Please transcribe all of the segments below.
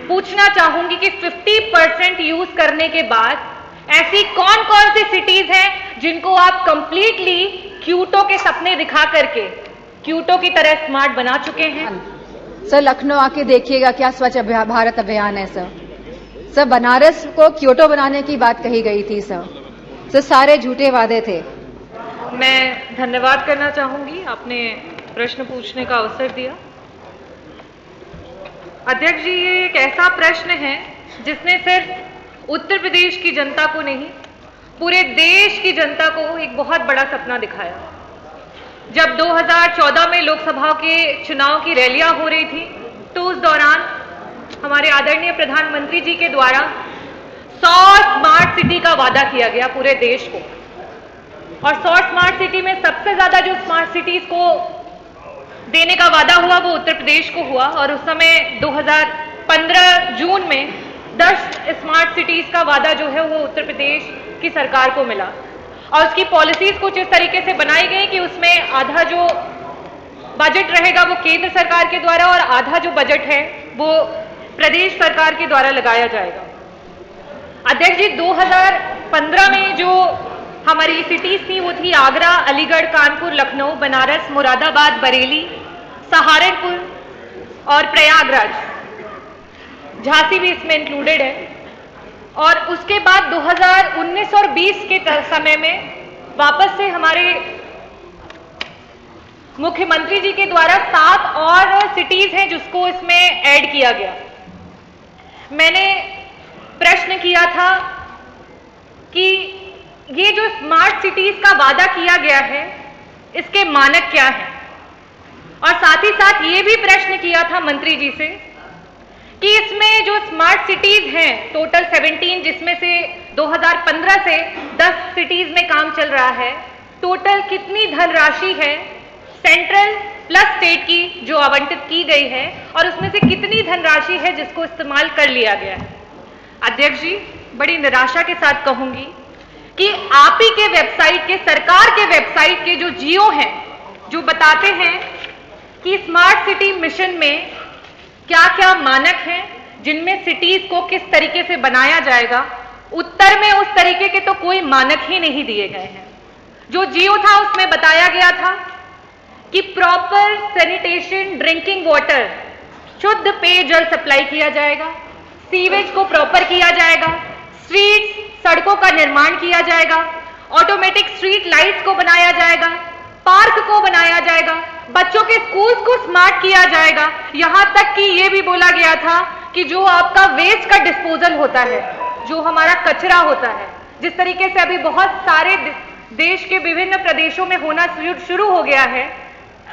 पूछना चाहूंगी कि 50% यूज करने के बाद ऐसी कौन कौन सी सिटीज हैं जिनको आप कंप्लीटली क्यूटो के सपने दिखा करके क्यूटो की तरह स्मार्ट बना चुके हैं? सर, लखनऊ आके देखिएगा क्या स्वच्छ भारत अभियान है सर। सर, बनारस को क्योटो बनाने की बात कही गई थी सर, सारे झूठे वादे थे। मैं धन्यवाद करना चाहूंगी, आपने प्रश्न पूछने का अवसर दिया। अध्यक्ष जी, ये एक ऐसा प्रश्न है जिसने सिर्फ उत्तर प्रदेश की जनता को नहीं, पूरे देश की जनता को एक बहुत बड़ा सपना दिखाया। जब 2014 में लोकसभा के चुनाव की रैलियां हो रही थी, तो उस दौरान हमारे आदरणीय प्रधानमंत्री जी के द्वारा 100 स्मार्ट सिटी का वादा किया गया पूरे देश को। और 100 स्मार्ट सिटी में सबसे ज्यादा जो स्मार्ट सिटीज को देने का वादा हुआ वो उत्तर प्रदेश को हुआ। और उस समय 2015 जून में 10 स्मार्ट सिटीज का वादा जो है वो उत्तर प्रदेश की सरकार को मिला। और उसकी पॉलिसीज कुछ इस तरीके से बनाई गई कि उसमें आधा जो बजट रहेगा वो केंद्र सरकार के द्वारा और आधा जो बजट है वो प्रदेश सरकार के द्वारा लगाया जाएगा। अध्यक्ष जी, 2015 में जो हमारी सिटीज थी वो थी आगरा, अलीगढ़, कानपुर, लखनऊ, बनारस, मुरादाबाद, बरेली, सहारनपुर और प्रयागराज। झांसी भी इसमें इंक्लूडेड है। और उसके बाद 2019 और 20 के समय में वापस से हमारे मुख्यमंत्री जी के द्वारा 7 और सिटीज हैं जिसको इसमें ऐड किया गया। मैंने प्रश्न किया था कि ये जो स्मार्ट सिटीज का वादा किया गया है इसके मानक क्या हैं, और साथ ही साथ ये भी प्रश्न किया था मंत्री जी से कि इसमें जो स्मार्ट सिटीज हैं टोटल 17, जिसमें से 2015 से 10 सिटीज में काम चल रहा है, टोटल कितनी धनराशि है सेंट्रल प्लस स्टेट की जो आवंटित की गई है और उसमें से कितनी धनराशि है जिसको इस्तेमाल कर लिया गया है। अध्यक्ष जी, बड़ी निराशा के साथ कहूंगी कि आप ही के वेबसाइट के, सरकार के वेबसाइट के जो जियो हैं, जो बताते हैं कि स्मार्ट सिटी मिशन में क्या क्या मानक हैं जिनमें सिटीज को किस तरीके से बनाया जाएगा, उत्तर में उस तरीके के तो कोई मानक ही नहीं दिए गए हैं। जो जियो था उसमें बताया गया था कि प्रॉपर सैनिटेशन, ड्रिंकिंग वाटर, शुद्ध पेयजल सप्लाई किया जाएगा, सीवेज को प्रॉपर किया जाएगा, स्ट्रीट्स, सड़कों का निर्माण किया जाएगा, ऑटोमेटिक स्ट्रीट लाइट्स को बनाया जाएगा, पार्क को बनाया जाएगा, बच्चों के स्कूल्स को स्मार्ट किया जाएगा। यहां तक कि यह भी बोला गया था कि जो आपका वेस्ट का डिस्पोजल होता है, जो हमारा कचरा होता है, जिस तरीके से अभी बहुत सारे देश के विभिन्न प्रदेशों में होना शुरू हो गया है,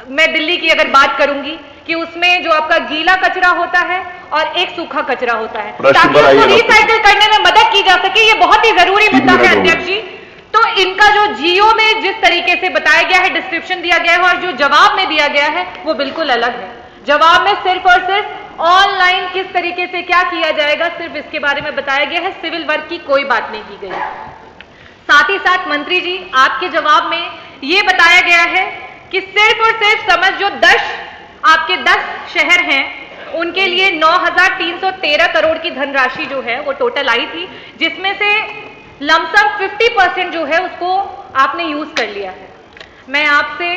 मैं दिल्ली की अगर बात करूंगी कि उसमें जो आपका गीला कचरा होता है और एक सूखा कचरा होता है, ताकि उसको रिसाइकिल करने में मदद की जा सके। ये बहुत ही जरूरी मुद्दा है अध्यक्ष जी। तो इनका जो जियो में जिस तरीके से बताया गया है, डिस्क्रिप्शन दिया गया है और जो जवाब में दिया गया है वो बिल्कुल अलग है। जवाब में सिर्फ और सिर्फ ऑनलाइन किस तरीके से क्या किया जाएगा, सिर्फ इसके बारे में बताया गया है, सिविल वर्क की कोई बात नहीं की गई। साथ ही साथ मंत्री जी, आपके जवाब में ये बताया गया है कि सिर्फ और सिर्फ समझ जो 10 शहर हैं उनके लिए 9,313 करोड़ की धनराशि जो है वो टोटल आई थी, जिसमें से लमसम 50% जो है उसको आपने यूज कर लिया है। मैं आपसे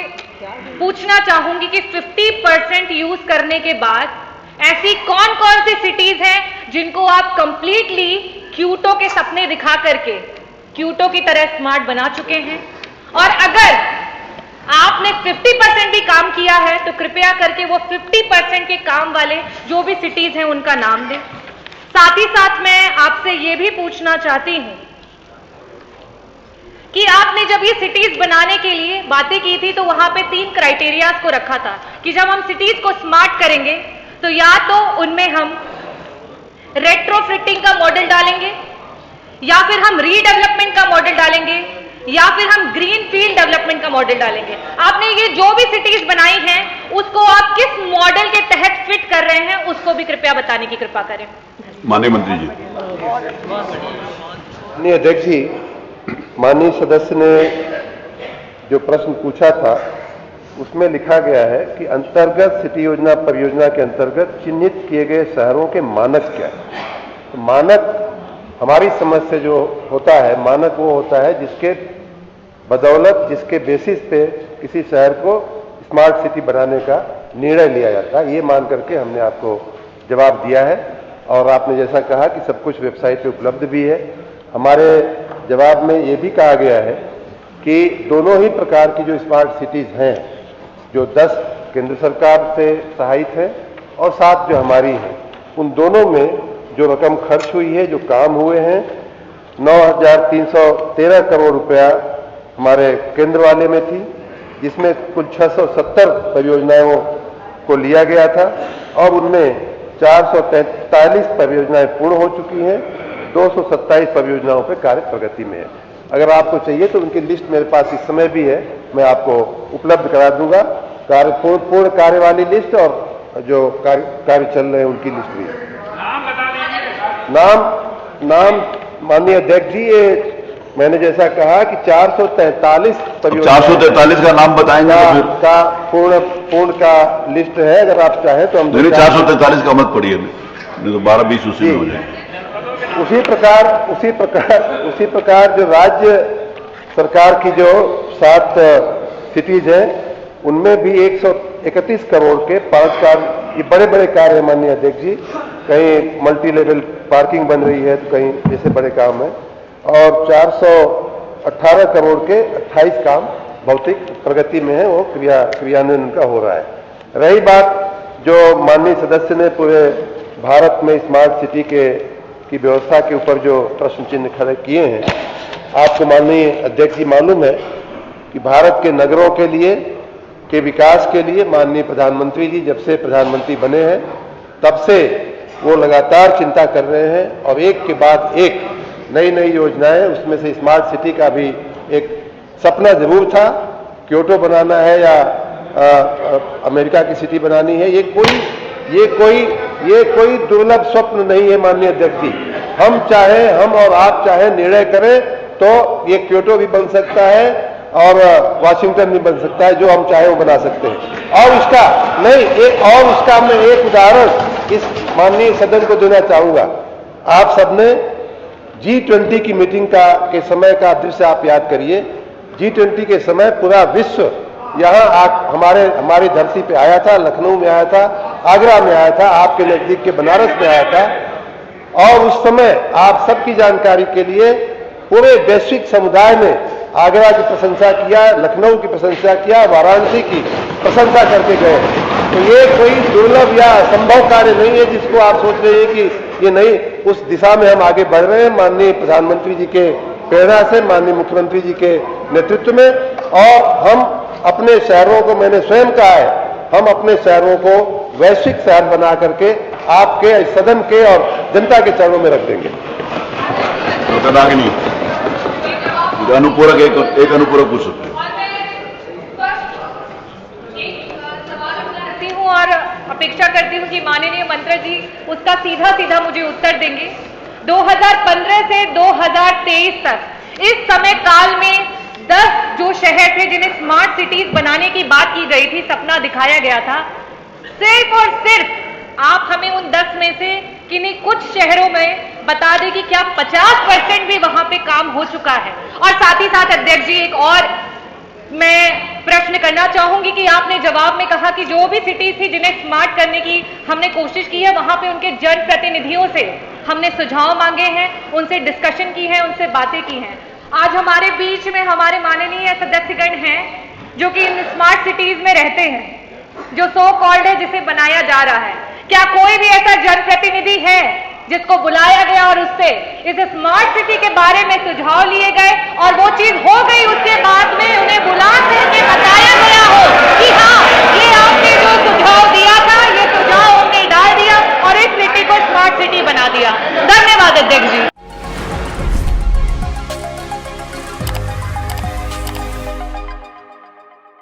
पूछना चाहूंगी कि 50% यूज करने के बाद ऐसी कौन कौन सी सिटीज हैं जिनको आप कंप्लीटली क्यूटो के सपने दिखा करके क्यूटो की तरह स्मार्ट बना चुके हैं, और अगर आपने 50% भी काम किया है तो कृपया करके वो 50% के काम वाले जो भी सिटीज हैं उनका नाम दें। साथ ही साथ मैं आपसे ये भी पूछना चाहती हूं कि आपने जब ये सिटीज बनाने के लिए बातें की थी तो वहां पे 3 क्राइटेरियाज को रखा था कि जब हम सिटीज को स्मार्ट करेंगे तो या तो उनमें हम रेट्रोफिटिंग का मॉडल डालेंगे, या फिर हम रीडेवलपमेंट का मॉडल डालेंगे, या फिर हम ग्रीन फील्ड डेवलपमेंट का मॉडल डालेंगे। आपने ये जो भी सिटीज बनाई हैं उसको आप किस मॉडल के तहत फिट कर रहे हैं उसको भी कृपया बताने की कृपा करें। माननीय मंत्री जी। माननीय अध्यक्ष जी, माननीय सदस्य ने जो प्रश्न पूछा था उसमें लिखा गया है कि अंतर्गत सिटी योजना परियोजना के अंतर्गत चिन्हित किए गए शहरों के मानक क्या है। तो मानक हमारी समझ से जो होता है, मानक वो होता है जिसके बदौलत, जिसके बेसिस पे किसी शहर को स्मार्ट सिटी बनाने का निर्णय लिया जाता है। ये मान करके हमने आपको जवाब दिया है और आपने जैसा कहा कि सब कुछ वेबसाइट पे उपलब्ध भी है। हमारे जवाब में ये भी कहा गया है कि दोनों ही प्रकार की जो स्मार्ट सिटीज हैं, जो 10 केंद्र सरकार से सहायित है और 7 जो हमारी हैं, उन दोनों में जो रकम खर्च हुई है, जो काम हुए हैं, 9,313 करोड़ रुपया हमारे केंद्र वाले में थी, जिसमें कुल 670 परियोजनाओं को लिया गया था और उनमें 443 परियोजनाएं पूर्ण हो चुकी हैं, 227 परियोजनाओं पर कार्य प्रगति में है। अगर आपको चाहिए तो उनकी लिस्ट मेरे पास इस समय भी है, मैं आपको उपलब्ध करा दूंगा। पूर्ण कार्य वाली लिस्ट और जो कार्य चल रहे हैं उनकी लिस्ट भी है। नाम माननीय अध्यक्ष जी, ये मैंने जैसा कहा कि 443 परियोजना, 443 का नाम बताएंगे तो फिर का पूर्ण का लिस्ट है। अगर आप चाहें तो हम 443 का मत पढ़िए, नहीं तो 12-20 उसी में हो जाएंगे। उसी प्रकार जो राज्य सरकार की जो 7 सिटीज हैं, उनमें भी 131 करोड़ के 5 कार्य, ये बड़े बड़े कार्य है माननीय अध्यक्ष जी। कहीं मल्टी लेवल पार्किंग बन रही है तो कहीं ऐसे बड़े काम है और 418 करोड़ के 28 काम भौतिक प्रगति में है, वो क्रियान्वयन का हो रहा है। रही बात जो माननीय सदस्य ने पूरे भारत में स्मार्ट सिटी की व्यवस्था के ऊपर जो प्रश्न चिन्ह खड़े किए हैं, आपको माननीय अध्यक्ष जी मालूम है कि भारत के नगरों के लिए के विकास के लिए माननीय प्रधानमंत्री जी जब से प्रधानमंत्री बने हैं तब से वो लगातार चिंता कर रहे हैं और एक के बाद एक नई नई योजनाएं, उसमें से स्मार्ट सिटी का भी एक सपना जरूर था। क्योटो बनाना है या अमेरिका की सिटी बनानी है, ये कोई दुर्लभ स्वप्न नहीं है माननीय अध्यक्ष जी। हम और आप चाहे निर्णय करें तो ये क्योटो भी बन सकता है और वाशिंगटन भी बन सकता है, जो हम चाहे वो बना सकते हैं। और उसका मैं एक उदाहरण इस माननीय सदन को देना चाहूंगा। आप सबने G20 की मीटिंग के समय का दृश्य आप याद करिए। G20 के समय पूरा विश्व यहाँ हमारी धरती पे आया था, लखनऊ में आया था, आगरा में आया था, आपके नजदीक के बनारस में आया था और उस समय आप सबकी जानकारी के लिए पूरे वैश्विक समुदाय ने आगरा की प्रशंसा किया, लखनऊ की प्रशंसा किया, वाराणसी की प्रशंसा करके गए। तो ये कोई दुर्लभ या असंभव कार्य नहीं है जिसको आप सोच रहे हैं कि ये नहीं, उस दिशा में हम आगे बढ़ रहे हैं माननीय प्रधानमंत्री जी के प्रेरणा से, माननीय मुख्यमंत्री जी के नेतृत्व में। और हम अपने शहरों को, मैंने स्वयं कहा है, हम अपने शहरों को वैश्विक शहर बना करके आपके सदन के और जनता के चरणों में रख देंगे। अनुपूरक एक अनुपूरक पूछ सकते हैं। और अपेक्षा करती हूं कि माननीय मंत्री जी उसका सीधा मुझे उत्तर देंगे। 2015 से 2023 तक इस समय काल में 10 जो शहर थे जिन्हें स्मार्ट सिटीज बनाने की बात की गई थी, सपना दिखाया गया था, सिर्फ और सिर्फ आप हमें उन 10 में से किन्हीं कुछ शहरों में बता दें कि क्या 50% भी वहां पे काम हो चुका है। और साथ ही साथ अध्यक्ष जी एक और मैं प्रश्न करना चाहूंगी कि आपने जवाब में कहा कि जो भी सिटीज थी जिन्हें स्मार्ट करने की हमने कोशिश की है, वहां पे उनके जनप्रतिनिधियों से हमने सुझाव मांगे हैं, उनसे डिस्कशन की है, उनसे बातें की हैं। आज हमारे बीच में हमारे माननीय सदस्यगण हैं जो कि इन स्मार्ट सिटीज में रहते हैं, जो सो कॉल्ड है जिसे बनाया जा रहा है। क्या कोई भी ऐसा जनप्रतिनिधि है जिसको बुलाया गया और उससे इस स्मार्ट सिटी के बारे में सुझाव लिए गए और वो चीज हो गई, उसके बाद में उन्हें बुला करके बताया गया हो